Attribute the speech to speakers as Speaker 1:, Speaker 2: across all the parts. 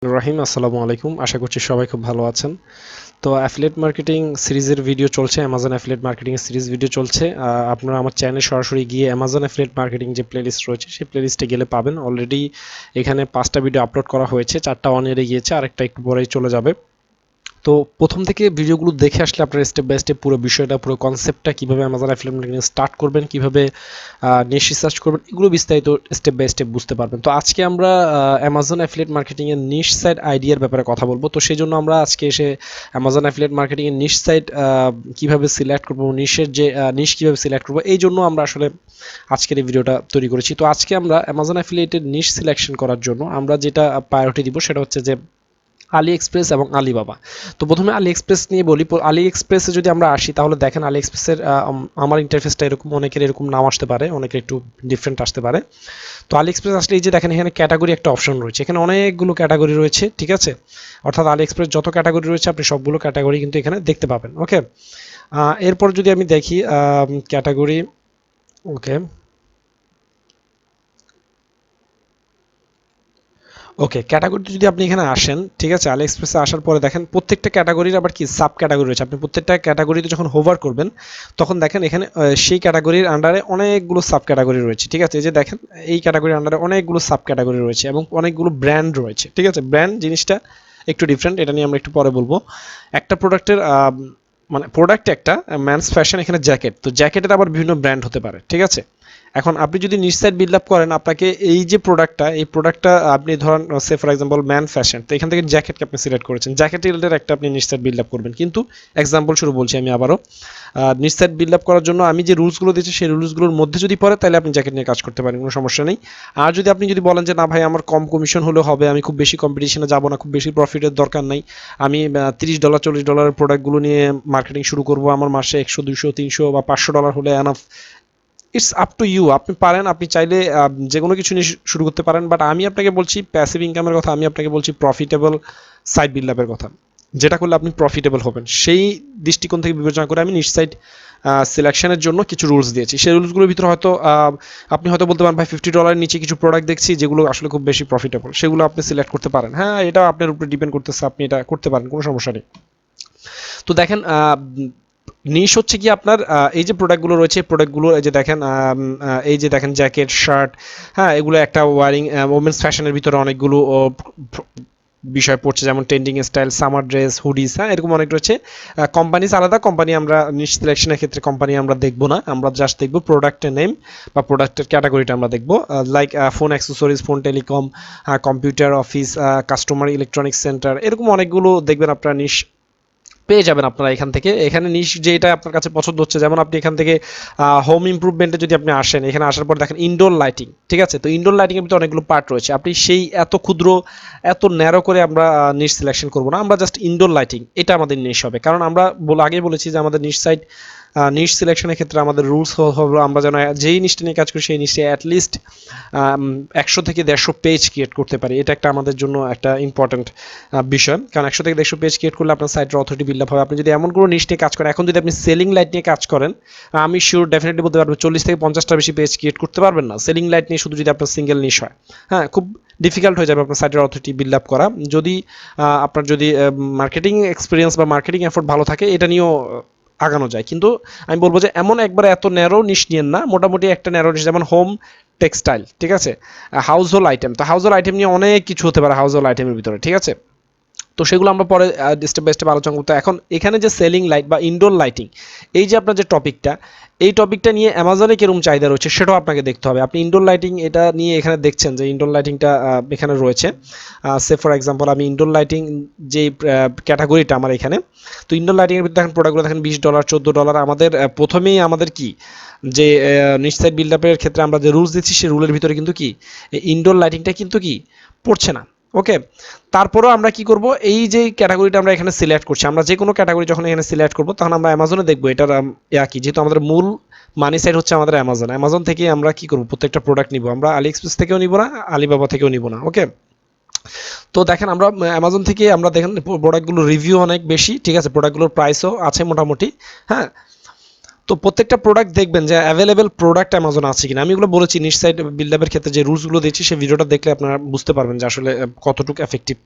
Speaker 1: রাহিম আসসালামু আলাইকুম। আশা করছি সবাই খুব ভালো আছেন। তো অ্যাফিলিয়েট মার্কেটিং সিরিজের ভিডিও চলছে, অ্যামাজন অ্যাফিলিয়েট মার্কেটিং এর সিরিজ ভিডিও চলছে। আপনারা আমার চ্যানেলে সরাসরি গিয়ে অ্যামাজন অ্যাফিলিয়েট মার্কেটিং যে প্লেলিস্ট রয়েছে সেই প্লেলিস্টে গেলে পাবেন। অলরেডি এখানে 5টা ভিডিও আপলোড করা হয়েছে, 4টা অন এরে গিয়েছে, আরেকটা একটু পরেই চলে যাবে। তো প্রথম থেকে ভিডিওগুলো দেখে আসলে আপনার স্টেপ বাই স্টেপ পুরো বিষয়টা, পুরো কনসেপ্টটা, কীভাবে অ্যামাজন অ্যাফিলিয়েট মার্কেটিং স্টার্ট করবেন, কীভাবে নিশ রিসার্চ করবেন, এগুলো বিস্তারিত স্টেপ বাই স্টেপ বুঝতে পারবেন। তো আজকে আমরা অ্যামাজন অ্যাফিলিয়েট মার্কেটিংয়ের নিশ সাইট আইডিয়ার ব্যাপারে কথা বলবো। তো সেই জন্য আমরা আজকে এসে অ্যামাজন অ্যাফিলিয়েট মার্কেটিংয়ের নিশ সাইট কীভাবে সিলেক্ট করবো, নিশের যে নিশ কীভাবে সিলেক্ট করবো, এই জন্য আমরা আসলে আজকের এই ভিডিওটা তৈরি করেছি। তো আজকে আমরা অ্যামাজন অ্যাফিলিয়েটের নিশ সিলেকশন করার জন্য আমরা যেটা প্রায়োরিটি দিব সেটা হচ্ছে যে আলি এক্সপ্রেস এবং আলিবাবা। তো প্রথমে আলি এক্সপ্রেস নিয়ে বলি। আলি এক্সপ্রেসে যদি আমরা আসি তাহলে দেখেন আলি এক্সপ্রেসের আমার ইন্টারফেসটা এরকম, অনেকের এরকম নাম আসতে পারে, অনেকের একটু ডিফারেন্ট আসতে পারে। তো আলি এক্সপ্রেস আসলে এই যে দেখেন এখানে ক্যাটাগরি একটা অপশন রয়েছে, এখানে অনেকগুলো ক্যাটাগরি রয়েছে, ঠিক আছে। অর্থাৎ আলি এক্সপ্রেস যত ক্যাটাগরি রয়েছে আপনি সবগুলো ক্যাটাগরি কিন্তু এখানে দেখতে পাবেন। ওকে, এরপর যদি আমি দেখি ক্যাটাগরি, ওকে ওকে ক্যাটাগরিতে যদি আপনি এখানে আসেন, ঠিক আছে, আলি এক্সপ্রেসে আসার পরে দেখেন প্রত্যেকটা ক্যাটাগরির আবার কি সাব ক্যাটাগরি রয়েছে। আপনি প্রত্যেকটা ক্যাটাগরিতে যখন হোভার করবেন তখন দেখেন এখানে সেই ক্যাটাগরির আন্ডারে অনেকগুলো সাব ক্যাটাগরি রয়েছে, ঠিক আছে। এই যে দেখেন এই ক্যাটাগরির আন্ডারে অনেকগুলো সাব ক্যাটাগরি রয়েছে এবং অনেকগুলো ব্র্যান্ড রয়েছে, ঠিক আছে। ব্র্যান্ড জিনিসটা একটু ডিফারেন্ট, এটা নিয়ে আমরা একটু পরে বলবো। একটা প্রোডাক্টের মানে প্রোডাক্ট একটা ম্যানস ফ্যাশন, এখানে জ্যাকেট, তো জ্যাকেটের আবার বিভিন্ন ব্র্যান্ড হতে পারে, ঠিক আছে। এখন আপনি যদি নিজ সাইড বিল্ড আপ করেন, আপনাকে এই যে প্রোডাক্টটা আপনি ধরেন সে ফর এক্সাম্পল ম্যান ফ্যাশন, তো এখান থেকে জ্যাকেটকে আপনি সিলেক্ট করেছেন, জ্যাকেট রিলেটেড একটা আপনি নিজ সাইড বিল্ড আপ করবেন। কিন্তু এক্সাম্পল শুরু বলছি আমি আবারও, নিজ সাইড বিল্ড আপ করার জন্য আমি যে রুলসগুলো দিয়েছি সেই রুলসগুলোর মধ্যে যদি পড়ে তাহলে আপনি জ্যাকেট নিয়ে কাজ করতে পারেন, কোনো সমস্যা নেই। আর যদি আপনি যদি বলেন যে না ভাই আমার কম কমিশন হলেও হবে, আমি খুব বেশি কম্পিটিশনে যাবো না, খুব বেশি প্রফিটের দরকার নাই, আমি $30 $40 প্রোডাক্টগুলো নিয়ে মার্কেটিং শুরু করবো, আমার মাসে 100 200 300 বা $500 হলে enough, it's up to you. আপনি পারেন, আপনি চাইলে যে কোনো কিছু নিয়ে শুরু করতে পারেন। বাট আমি আপনাকে বলছি প্যাসিভ ইনকামের কথা, আমি আপনাকে বলছি প্রফিটেবল সাইড বিল্ড আপের কথা, যেটা করলে আপনি প্রফিটেবল হবেন। সেই দৃষ্টিকোণ থেকে বিবেচনা করে আমি নিজ সাইড সিলেকশনের জন্য কিছু রুলস দিয়েছি। সেই রুলসগুলোর ভিতরে হয়তো আপনি হয়তো বলতে পারেন ভাই $50 নিচে কিছু প্রোডাক্ট দেখছি যেগুলো আসলে খুব বেশি প্রফিটেবল, সেগুলো আপনি সিলেক্ট করতে পারেন। হ্যাঁ, এটা আপনার উপরে ডিপেন্ড করতেছে, আপনি এটা করতে পারেন, কোনো সমস্যা নেই। তো দেখেন নিশ হচ্ছে কি আপনার এই যে প্রোডাক্টগুলো রয়েছে, প্রোডাক্টগুলো এই যে দেখেন এই যে দেখেন জ্যাকেট, শার্ট, হ্যাঁ, এগুলো একটা ওয়ারিং ওমেন্স ফ্যাশনের ভিতরে অনেকগুলো বিষয় পড়ছে, যেমন trending style, summer dress, hoodies, হ্যাঁ, এরকম অনেক রয়েছে। কোম্পানিজ আলাদা, কোম্পানি আমরা নিশ সিলেকশনের ক্ষেত্রে কোম্পানি আমরা দেখবো না, আমরা জাস্ট দেখবো প্রোডাক্টের নেম বা প্রোডাক্টের ক্যাটাগরিটা আমরা দেখবো। Like phone accessories, phone telecom, computer, office, customer electronics centre, এরকম অনেকগুলো দেখবেন আপনারা নিশ পেয়ে যাবেন আপনারা এখান থেকে। এখানে নিশ যেটা আপনার কাছে পছন্দ হচ্ছে, যেমন আপনি এখান থেকে হোম ইমপ্রুভমেন্টে যদি আপনি আসেন, এখানে আসার পর দেখেন ইনডোর লাইটিং, ঠিক আছে। তো ইনডোর লাইটিংয়ের ভিতরে অনেকগুলো পার্ট রয়েছে, আপনি সেই এত ক্ষুদ্র এত ন্যারো করে আমরা নিশ সিলেকশন করবো না, আমরা জাস্ট ইনডোর লাইটিং এটা আমাদের নিশ হবে। কারণ আমরা আগেই বলেছি যে আমাদের নিশ সাইড নিশ সিলেকশনের ক্ষেত্রে আমাদের রুলস হলো আমরা যেন যেই নিশটা নিয়ে কাজ করি সেই নিশে অ্যাটলিস্ট 100 থেকে 150 পেজ ক্রিয়েট করতে পারি। এটা একটা আমাদের জন্য একটা ইম্পর্টেন্ট বিষয়, কারণ 100 থেকে 150 পেজ ক্রিয়েট করলে আপনার সাইটের অথরিটি বিল্ড আপ হবে। আপনি যদি এমন কোনো নিশ নিয়ে কাজ করেন, এখন যদি আপনি সেলিং লাইট নিয়ে কাজ করেন, আমি শিওর ডেফিনেটলি বলতে পারবো 40 থেকে 50টার বেশি পেজ ক্রিয়েট করতে পারবেন না সেলিং লাইট নিয়ে, শুধু যদি আপনার সিঙ্গেল নিশ হয়। হ্যাঁ, খুব ডিফিকাল্ট হয়ে যাবে আপনার সাইটের অথরিটি বিল্ড আপ করা। যদি আপনার যদি মার্কেটিং এক্সপিরিয়েন্স বা মার্কেটিং এফোর্ট ভালো থাকে, এটা নিয়েও আগানো যায়। কিন্তু আমি বলবো যে এমন একবারে এত ন্যারো নিশ নিয়েন না, মোটামুটি একটা ন্যারো নিশ, যেমন হোম টেক্সটাইল, ঠিক আছে, হাউস হোল্ড আইটেম, তো হাউস হোল্ড আইটেম নিয়ে অনেক কিছু হতে পারে হাউস হোল্ড আইটেমের ভিতরে, ঠিক আছে। তো সেগুলো আমরা পরে স্টেপ বাই স্টেপ আলোচনা করতে। এখন এখানে যে সেলিং লাইট বা ইনডোর লাইটিং, এই যে আপনার যে টপিকটা, এই টপিকটা নিয়ে অ্যামাজনে কিরকম চাহিদা রয়েছে সেটাও আপনাকে দেখতে হবে। আপনি ইনডোর লাইটিং এটা নিয়ে এখানে দেখছেন যে ইনডোর লাইটিংটা এখানে রয়েছে, সে ফর এক্সাম্পল আমি ইনডোর লাইটিং যে ক্যাটাগরিটা আমার এখানে, তো ইনডোর লাইটিংয়ের ভিতরে দেখেন প্রোডাক্টগুলো দেখেন $20 $14। আমাদের প্রথমেই আমাদের কি যে নিশ্চয় বিল্ড আপের ক্ষেত্রে আমরা যে রুলস দিচ্ছি সেই রুলের ভিতরে কিন্তু কি ইনডোর লাইটিংটা কিন্তু কি পড়ছে না। ওকে, তারপরেও আমরা কি করব, এই যে ক্যাটাগরিটা আমরা এখানে সিলেক্ট করছি, আমরা যে কোনো ক্যাটাগরি যখন এখানে সিলেক্ট করব তখন আমরা অ্যামাজনে দেখবো এটার কি, যেহেতু আমাদের মূল মানি সাইট হচ্ছে আমাদের অ্যামাজন থেকে আমরা কি করব, প্রত্যেকটা প্রোডাক্ট নিব, আমরা আলি এক্সপ্রেস থেকেও নিব না, আলিবাবা থেকেও নিব না। ওকে, তো দেখেন আমরা অ্যামাজন থেকে আমরা দেখেন প্রোডাক্টগুলোর রিভিউ অনেক বেশি, ঠিক আছে, প্রোডাক্টগুলোর প্রাইসও আছে মোটামুটি। হ্যাঁ, তো প্রত্যেকটা প্রোডাক্ট দেখবেন যে অ্যাভেলেবেল প্রোডাক্ট অ্যামাজন আছে কিনা। আমি এগুলো বলেছি নিশ সাইট বিল্ড আপের ক্ষেত্রে যে রুলসগুলো দিচ্ছি সেই ভিডিওটা দেখলে আপনারা বুঝতে পারবেন যে আসলে কতটুকু এফেক্টিভ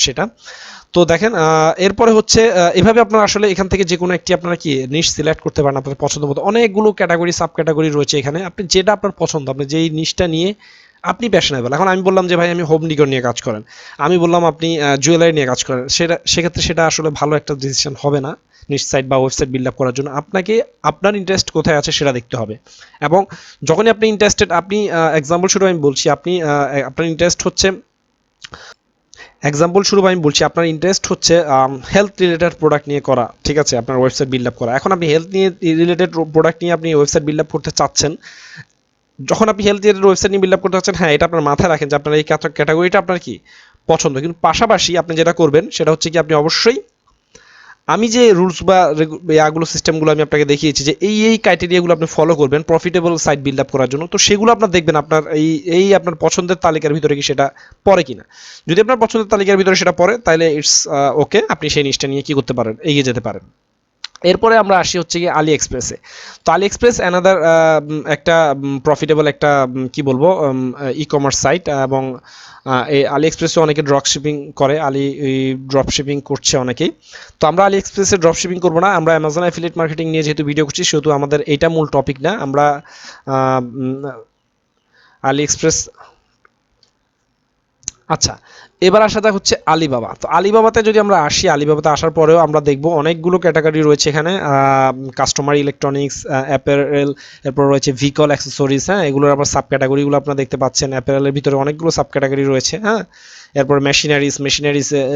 Speaker 1: সেটা। তো দেখেন এরপরে হচ্ছে এভাবে আপনারা আসলে এখান থেকে যে কোনো একটি আপনারা কি নিশ সিলেক্ট করতে পারেন আপনার পছন্দ মতো। অনেকগুলো ক্যাটাগরি সাব ক্যাটাগরি রয়েছে এখানে, আপনি যেটা আপনার পছন্দ, আপনি যেই নিশটা নিয়ে আপনি প্যাশনেবল। এখন আমি বললাম যে ভাই আমি হোম ডিকোর নিয়ে কাজ করেন, আমি বললাম আপনি জুয়েলারি নিয়ে কাজ করেন, সেক্ষেত্রে সেটা আসলে ভালো একটা ডিসিশন হবে না নিশ সাইট বা ওয়েবসাইট বিল্ড আপ করার জন্য। আপনাকে আপনার ইন্টারেস্ট কোথায় আছে সেটা দেখতে হবে, এবং যখনই আপনি ইন্টারেস্টেড, আপনি এক্সাম্পল শুরু আমি বলছি, আপনি আপনার ইন্টারেস্ট হচ্ছে আপনার ইন্টারেস্ট হচ্ছে হেলথ রিলেটেড প্রোডাক্ট নিয়ে করা, ঠিক আছে, আপনার ওয়েবসাইট বিল্ড আপ করা। এখন আপনি হেলথ নিয়ে রিলেটেড প্রোডাক্ট নিয়ে আপনি ওয়েবসাইট বিল্ড আপ করতে চাচ্ছেন, যখন আপনি হেলথ রিলেটেড ওয়েবসাইট নিয়ে বিল্ড আপ করতে চাচ্ছেন, হ্যাঁ এটা আপনার মাথায় রাখেন যে আপনার এই ক্যাটাগরিটা আপনার কি পছন্দ। কিন্তু পাশাপাশি আপনি যেটা করবেন সেটা হচ্ছে কি, আপনি অবশ্যই আমি যে রুলস বা ইয়াগুলো সিস্টেমগুলো আমি আপনাকে দেখিয়েছি যে এই ক্রাইটেরিয়াগুলো আপনি ফলো করবেন প্রফিটেবল সাইট বিল্ড আপ করার জন্য, তো সেগুলো আপনার দেখবেন আপনার এই আপনার পছন্দের তালিকার ভিতরে কি সেটা পড়ে কিনা। যদি আপনার পছন্দের তালিকার ভিতরে সেটা পড়ে তাহলে ইটস ওকে, আপনি সেই জিনিসটা নিয়ে কি করতে পারেন, এগিয়ে যেতে পারেন। এরপরে আমরা আসি হচ্ছে কি আলি এক্সপ্রেসে। তো আলি এক্সপ্রেস অ্যানাদার একটা প্রফিটেবল একটা কি বলবো ই কমার্স সাইট, এবং এই আলি এক্সপ্রেসে অনেকে ড্রপ শিপিং করে, ড্রপ শিপিং করছে অনেকেই। তো আমরা আলি এক্সপ্রেসে ড্রপ শিপিং করবো না, আমরা অ্যামাজন অ্যাফিলিয়েট মার্কেটিং নিয়ে যেহেতু ভিডিও করছি সেহেতু আমাদের এইটা মূল টপিক না। আমরা আলি এক্সপ্রেস, আচ্ছা এবার আসা যাক হচ্ছে আলিবাবা। তো আলিবাবাতে যদি আমরা আসি, আলিবাবাতে আসার পরেও আমরা দেখব অনেকগুলো ক্যাটাগরি রয়েছে এখানে, কাস্টমার ইলেকট্রনিক্স, অ্যাপারেল, এরপর রয়েছে ভিকল অ্যাক্সেসরিজ, হ্যাঁ এগুলোর আবার সাব ক্যাটাগরিগুলো আপনারা দেখতে পাচ্ছেন। অ্যাপারেলের ভিতরে অনেকগুলো সাব ক্যাটাগরি রয়েছে, হ্যাঁ। এরপর মেশিনারিজ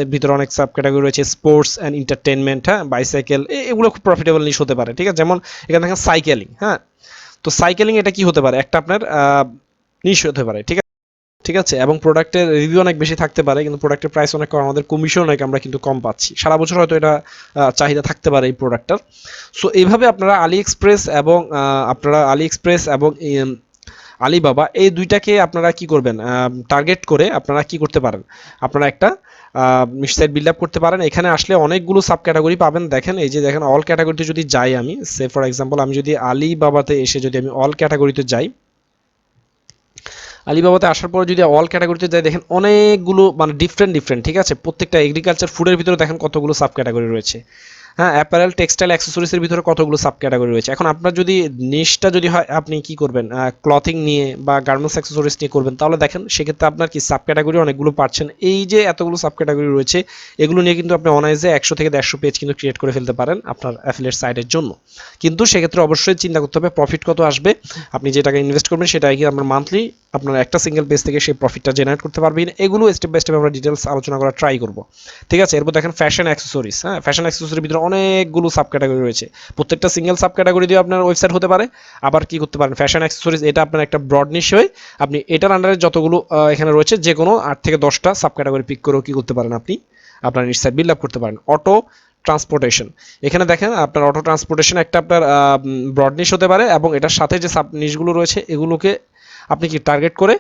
Speaker 1: এর ভিতরে অনেক সাব ক্যাটাগরি রয়েছে, স্পোর্টস অ্যান্ড এন্টারটেনমেন্ট, হ্যাঁ, বাইসাইকেল, এগুলো খুব প্রফিটেবল নিশ হতে পারে, ঠিক আছে। যেমন এখানে দেখেন সাইকেলিং, হ্যাঁ, তো সাইকেলিং এটা কি হতে পারে, একটা আপনার নিশ হতে পারে, ঠিক আছে, ঠিক আছে। এবং প্রোডাক্টের রিভিউ অনেক বেশি থাকতে পারে, কিন্তু প্রোডাক্টের প্রাইস অনেক কম, আমাদের কমিশন অনেক আমরা কিন্তু কম পাচ্ছি, সারা বছর হয়তো এটা চাহিদা থাকতে পারে এই প্রোডাক্টটার। সো এইভাবে আপনারা আলি এক্সপ্রেস এবং আলিবাবা এই দুইটাকে আপনারা কি করবেন, টার্গেট করে আপনারা কি করতে পারেন, আপনারা একটা সাইট বিল্ড আপ করতে পারেন। এখানে আসলে অনেকগুলো সাব ক্যাটাগরি পাবেন। দেখেন এই যে দেখেন অল ক্যাটাগরিতে যদি যাই আমি, সে ফর এক্সাম্পল আমি যদি আলিবাবাতে এসে যদি আমি অল ক্যাটাগরিতে যাই, আলিবাবাতে আসার পরে যদি অল ক্যাটাগরিতে যাই, দেখেন অনেকগুলো মানে ডিফারেন্ট, ঠিক আছে। প্রত্যেকটা এগ্রিকালচার ফুডের ভিতরে দেখেন কতগুলো সাব ক্যাটাগরি রয়েছে, হ্যাঁ। অ্যাপারেল, টেক্সটাইল, অ্যাক্সেসরিজের ভিতরে কতগুলো সাব ক্যাটাগরি রয়েছে। এখন আপনার যদি নিশটা যদি হয় আপনি কি করবেন, ক্লথিং নিয়ে বা গার্মেন্টস অ্যাক্সেসরিজ নিয়ে করবেন, তাহলে দেখেন সেক্ষেত্রে আপনার কি সাব ক্যাটাগরি অনেকগুলো পাচ্ছেন। এই যে এতগুলো সাব ক্যাটাগরি রয়েছে এগুলো নিয়ে কিন্তু আপনি অনায়াসে 100 থেকে 150 পেজ কিন্তু ক্রিয়েট করে ফেলতে পারেন আপনার অ্যাফিলিয়েট সাইটের জন্য। কিন্তু সেক্ষেত্রে অবশ্যই চিন্তা করতে হবে প্রফিট কত আসবে, আপনি যে টাকা ইনভেস্ট করবেন সেটা কি আপনার মান্থলি আপনার একটা সিঙ্গেল পেজ থেকে সেই প্রফিটটা জেনারেট করতে পারবেন। এগুলো স্টেপ বাই স্টেপ আমরা ডিটেলস আলোচনা করা ট্রাই করব, ঠিক আছে। এরপর দেখেন ফ্যাশন অ্যাক্সেসরিজ, হ্যাঁ, ফ্যাশন অ্যাক্সেসরির ভিতরে অনেকগুলো সাব ক্যাটাগরি রয়েছে, প্রত্যেকটা সিঙ্গেল সাব ক্যাটাগরি দিয়ে আপনার ওয়েবসাইট হতে পারে। আবার কি করতে পারেন, ফ্যাশন অ্যাক্সেসরিজ এটা আপনার একটা ব্রড নিশ হয়ে আপনি এটার আন্ডারে যতগুলো এখানে রয়েছে যে কোনো 8 থেকে 10টা সাব ক্যাটাগরি পিক করেও কি করতে পারেন, আপনি আপনার নিশ সাইট বিল্ড আপ করতে পারেন। অটো ট্রান্সপোর্টেশন, এখানে দেখেন আপনার অটো ট্রান্সপোর্টেশন একটা আপনার ব্রড নিশ হতে পারে, এবং এটার সাথে যে সাব নিশগুলো রয়েছে এগুলোকে আপনি কি টার্গেট করে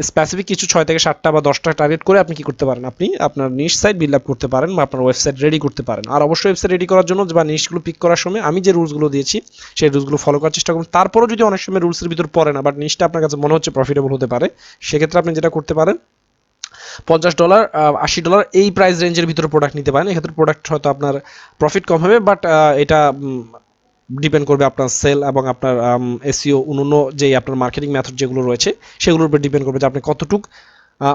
Speaker 1: স্পেসিফিক কিছু 6 থেকে 7টা বা 10টা টার্গেট করে আপনি কি করতে পারেন, আপনি আপনার নিশ সাইট বিল্ড আপ করতে পারেন বা আপনার ওয়েবসাইট রেডি করতে পারেন। আর অবশ্যই ওয়েবসাইট রেডি করার জন্য বা নিশগুলো পিক করার সময় আমি যে রুলসগুলো দিয়েছি সেই রুলসগুলো ফলো করার চেষ্টা করুন। তারপরেও যদি অনেক সময় রুলসের ভিতর পড়ে না, বাট নিশটা আপনার কাছে মনে হচ্ছে প্রফিটেবল হতে পারে, সেক্ষেত্রে আপনি যেটা করতে পারেন $50 $80 এই প্রাইস রেঞ্জের ভিতরে প্রোডাক্ট নিতে পারেন। এক্ষেত্রে প্রোডাক্ট হয়তো আপনার প্রফিট কম হবে, বাট এটা ডিপেন্ড করবে আপনার সেল এবং আপনার এসইও অন্যান্য যে আপনার মার্কেটিং মেথড যেগুলো রয়েছে সেগুলোর উপর ডিপেন্ড করবে যে আপনি কতটুক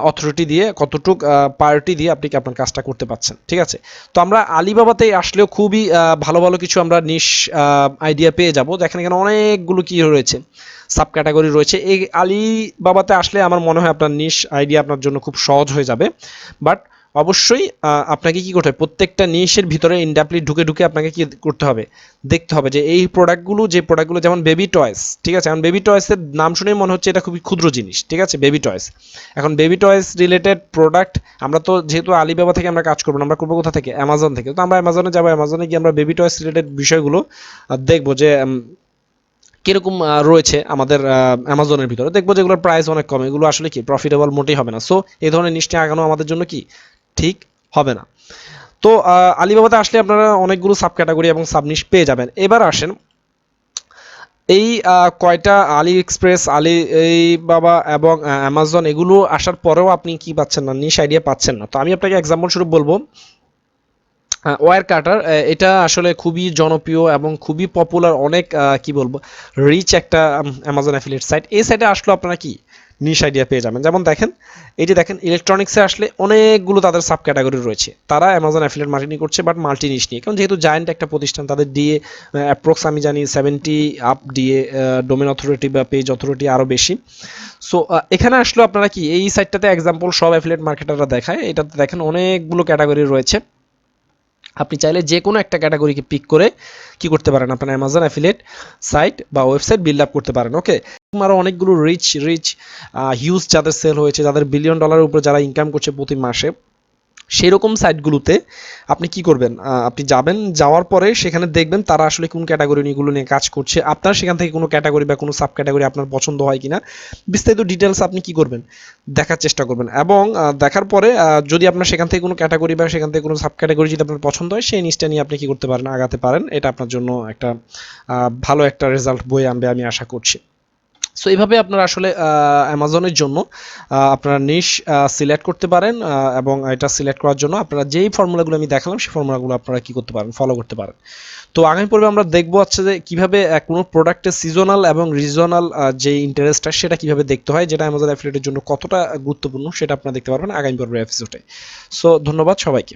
Speaker 1: অথরিটি দিয়ে কতটুক প্রায়োরিটি দিয়ে আপনি কি আপনার কাজটা করতে পারছেন, ঠিক আছে। তো আমরা আলিবাবাতে আসলেও খুবই ভালো ভালো কিছু আমরা নিশ আইডিয়া পেয়ে যাব। দেখেন এখানে অনেকগুলো কি রয়েছে, সাব ক্যাটাগরি রয়েছে। এই আলিবাবাতে আসলে আমার মনে হয় আপনার নিশ আইডিয়া আপনার জন্য খুব সহজ হয়ে যাবে। বাট অবশ্যই আপনাকে কি করতে হবে, প্রত্যেকটা নিশের ভিতরে ইনডেপলি ঢুকে আপনাকে কি করতে হবে, দেখতে হবে যে এই প্রোডাক্টগুলো যেমন বেবি টয়েস, ঠিক আছে। এখন বেবি টয়েসের নাম শুনেই মনে হচ্ছে এটা খুবই ক্ষুদ্র জিনিস, ঠিক আছে, বেবি টয়েস। এখন বেবি টয়েস রিলেটেড প্রোডাক্ট আমরা তো যেহেতু আলিবাবা থেকে আমরা কাজ করবো না, আমরা করবো কোথা থেকে, অ্যামাজন থেকে। তো আমরা অ্যামাজনে যাবো, অ্যামাজনে গিয়ে আমরা বেবি টয়েস রিলেটেড বিষয়গুলো দেখবো যে কিরকম রয়েছে আমাদের অ্যামাজনের ভিতরে, দেখবো যে এগুলোর প্রাইস অনেক কম, এগুলো আসলে কি প্রফিটেবল মোটেই হবে না। সো এই ধরনের নিশ্চয় আগানো আমাদের জন্য কি ঠিক হবে না। তো আলিবাবাতে আসলে আপনারা অনেকগুলো সাব ক্যাটাগরি এবং সাব নিশ পেয়ে যাবেন। এবার আসেন এই কয়টা আলি এক্সপ্রেস, আলি এই বাবা এবং অ্যামাজন এগুলো আসার পরেও আপনি কি পাচ্ছেন না, নিশ আইডিয়া পাচ্ছেন না। তো আমি আপনাকে এক্সাম্পল স্বরূপ বলবো ওয়্যার কাটার, এটা আসলে খুবই জনপ্রিয় এবং খুবই পপুলার, অনেক কি বলবো রিচ একটা অ্যামাজন অ্যাফিলিয়েট সাইট। এই সাইটে আসলে আপনারা কি নিশ আইডিয়া পেয়ে যাবেন। যেমন দেখেন, এই যে দেখেন ইলেকট্রনিক্সে আসলে অনেকগুলো তাদের সাব ক্যাটাগরি রয়েছে, তারা অ্যামাজন অ্যাফিলিয়েট মার্কেটিং করছে বাট মাল্টি নিশ নিয়ে, কারণ যেহেতু জায়ান্ট একটা প্রতিষ্ঠান, তাদের ডিএ অ্যাপ্রক্স আমি জানি 70 আপ ডিএ, ডোমেন অথরিটি বা পেজ অথরিটি আরও বেশি। সো এখানে আসলে আপনারা কি এই সাইটটাতে এক্সাম্পল সব অ্যাফিলিয়েট মার্কেটাররা দেখায়, এটাতে দেখেন অনেকগুলো ক্যাটাগরি রয়েছে। আপনি চাইলে যে কোনো একটা ক্যাটাগরিকে পিক করে কি করতে পারেন, আপনার অ্যামাজন অ্যাফিলিয়েট সাইট বা ওয়েবসাইট বিল্ড আপ করতে পারেন। ওকে, আরও অনেকগুলো রিচ রিচ হিউজ যাদের সেল হয়েছে, যাদের বিলিয়ন ডলারের উপরে যারা ইনকাম করছে প্রতি মাসে, সেই রকম সাইটগুলোতে আপনি কি করবেন, আপনি যাবেন, যাওয়ার পরে সেখানে দেখবেন তারা আসলে কোন ক্যাটাগরি নিয়েগুলো নিয়ে কাজ করছে, আপনার সেখান থেকে কোনো ক্যাটাগরি বা কোনো সাব ক্যাটাগরি আপনার পছন্দ হয় কিনা বিস্তারিত ডিটেলস আপনি কি করবেন, দেখার চেষ্টা করবেন। এবং দেখার পরে যদি আপনার সেখান থেকে কোনো ক্যাটাগরি বা সেখান থেকে কোনো সাব ক্যাটাগরি যদি আপনার পছন্দ হয়, সেই জিনিসটা নিয়ে আপনি কি করতে পারেন, আগাতে পারেন। এটা আপনার জন্য একটা ভালো একটা রেজাল্ট বয়ে আনবে আমি আশা করছি। সো এইভাবে আপনারা আসলে অ্যামাজনের জন্য আপনারা নিশ সিলেক্ট করতে পারেন, এবং এটা সিলেক্ট করার জন্য আপনারা যেই ফর্মুলাগুলো আমি দেখালাম সেই ফর্মুলাগুলো আপনারা কি করতে পারেন, ফলো করতে পারেন। তো আগামী পর্বে আমরা দেখবো হচ্ছে যে কীভাবে কোনো প্রোডাক্টের সিজনাল এবং রিজনাল যে ইন্টারেস্টটা সেটা কীভাবে দেখতে হয়, যেটা অ্যামাজন অ্যাফিলিয়েটের জন্য কতটা গুরুত্বপূর্ণ সেটা আপনারা দেখতে পারবেন আগামী পর্বের এপিসোডে। সো ধন্যবাদ সবাইকে।